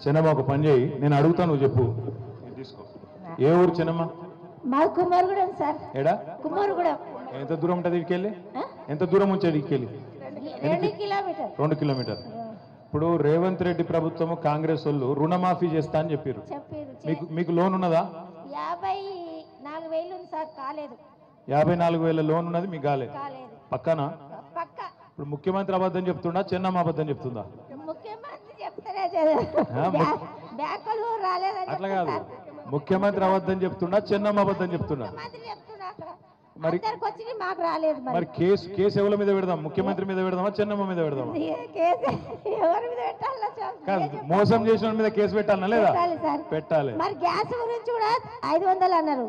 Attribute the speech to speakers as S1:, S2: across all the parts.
S1: చిన్నమ్మ ఒక పని చేయి, నేను అడుగుతాను నువ్వు చెప్పు. ఇది తీసుకో. ఏ ఊరు చిన్నమ్మ?
S2: మా కుమారుగూడెం సార్.
S1: ఏడా?
S2: కుమారుగూడెం.
S1: ఎంత దూరం ఉంటుంది ఇక్కడికి? ఎంత దూరం ఉంచేది ఇక్కడికి?
S2: 2 కిలోమీటర్.
S1: 2 కిలోమీటర్. ఇప్పుడు రేవంత్ రెడ్డి ప్రభుత్వం కాంగ్రెస్ వాళ్ళు రుణమాఫీ చేస్తా అని చెప్పారు. మీకు లోన్ ఉన్నదా?
S2: 54,000 ఉంది సార్, కాలేదు.
S1: 54,000 లోన్ ఉన్నది, మీకు కాలేదు. పక్కనా?
S2: పక్క.
S1: ఇప్పుడు ముఖ్యమంత్రి అబద్ధం చెప్తుండా, చిన్నమ్మ అబద్ధం చెప్తుందా?
S2: ముఖ్యమంత్రి చెప్తారే బ్యాంకులు రాలేదని.
S1: అట్లా కాదు, ముఖ్యమంత్రి అబద్ధం చెప్తుండా, చిన్నమ్మ అబద్ధం చెప్తుండా? మరి
S2: మాకు రాలేదు.
S1: మరి కేసు ఎవరి మీద పెడదాం? ముఖ్యమంత్రి మీద పెడదామా, చిన్నమ్మ మీద పెడదామా?
S2: ఎవరి మీద పెట్టాలి?
S1: కాదు, మోసం చేసిన మీద కేసు పెట్టాలనా లేదా? పెట్టాలి.
S2: మరి గ్యాస్ గురించి కూడా 500 అన్నారు.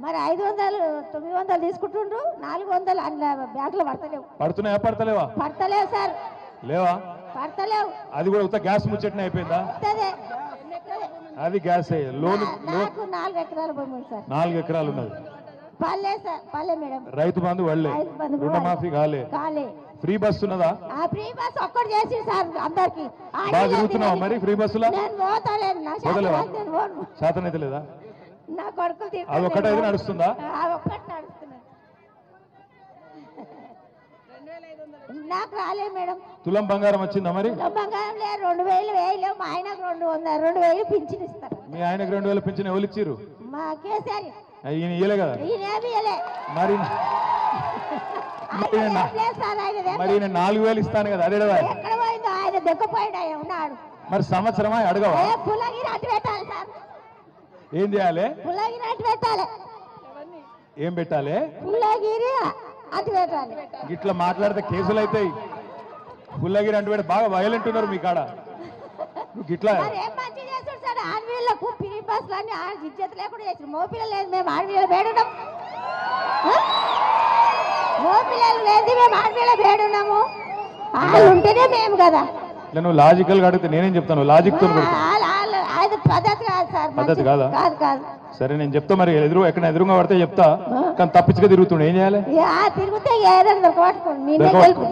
S2: మరి 500 900 తీసుకుంటుండ్రు, 400 బ్యాంకులో పడతలేవు.
S1: పడుతున్నాయా? పడతలేవా?
S2: పడతలేవు సార్.
S1: లేవా?
S2: పడతలేవు.
S1: అది కూడా ఉత్త గ్యాస్ ముచ్చటనే అయిపోయిందా? అది గ్యాస్ లోన్.
S2: 4 ఎకరాల భూమి ఉంది సార్.
S1: 4 ఎకరాలు ఉన్నది.
S2: పల్లె సార్, పల్లె మేడం.
S1: రైతు బంధు వాళ్ళే, రుణమాఫీ కాలే. ఫ్రీ బస్ ఉన్నదా?
S2: ఫ్రీ బస్ ఒక్కటి చేసి సార్ అందరికి.
S1: బాగా తిరుగుతున్నావా మరి ఫ్రీ బస్సులో? శాతం అయితే లేదా?
S2: నా కొడుకులు
S1: అది ఒక్కటైతే నడుస్తుందా?
S2: నాకు రాలేదు మేడం.
S1: తులం బంగారం వచ్చిందా మరి?
S2: తులం బంగారం లేదు. 2,000 వేయలేవు. మా ఆయనకు 2,000 పింఛన్ ఇస్తారు.
S1: మీ ఆయనకు 2,000 పింఛన్ ఎవరు ఇచ్చారు?
S2: మా కేసీఆర్.
S1: ఈయన ఇయ్యలే కదా? మరి మరి ఈయన 4,000 ఇస్తాను కదా, అదే కదా?
S2: ఎక్కడ పోయిందో ఆయన దెక్కపోయినా ఉన్నాడు.
S1: మరి సంవత్సరమా అడగవా?
S2: పుల్లగిరి అటు పెట్టాలి సార్.
S1: ఏం చేయాలి?
S2: పుల్లగిరి అటు పెట్టాలి.
S1: ఏం పెట్టాలి?
S2: పుల్లగిరి అటు పెట్టాలి.
S1: ఇట్లా మాట్లాడితే కేసులు అవుతాయి. పుల్లగిరి అంటే బాగా వైలెంట్ ఉన్నారు మీ కాడ. ఇట్లా
S2: ఏం మంచి చేస్తాడు సార్? ఆడపిల్లలకు ఫ్రీ బస్సులు అన్ని ఇజ్జత లేకుండా చేసారు. మోపిల్లలు లేదు, మేము ఆడపిల్లలు బేడున్నాం. మోపిల్లలు లేదు, మేము ఆడపిల్ల బేడున్నాము. వాళ్ళు ఉంటేనే మేము కదా.
S1: నువ్వు లాజికల్ గా అడిగితే నేనేం చెప్తాను? లాజిక్ తో
S2: పద్ధతి కాదు సార్.
S1: పద్ధతి కాదా?
S2: కాదు కాదు.
S1: సరే నేను చెప్తా. మరి ఎక్కడ ఎదురుగా పడితే చెప్తా, కానీ తప్పించుగా తిరుగుతుండే ఏం చేయాలి?
S2: తిరిగితే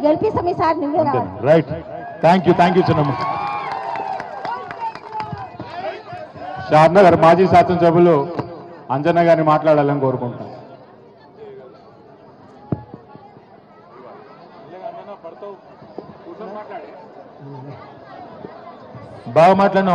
S2: గెలిపిస్తాం ఈసారి.
S1: రైట్. థ్యాంక్ యూ చిన్నమ్మ. షాద్నగర్ మాజీ శాసనసభ్యులు అంజన్న గారిని మాట్లాడాలని కోరుకుంటున్నాను. బాగా మాట్లాడినా.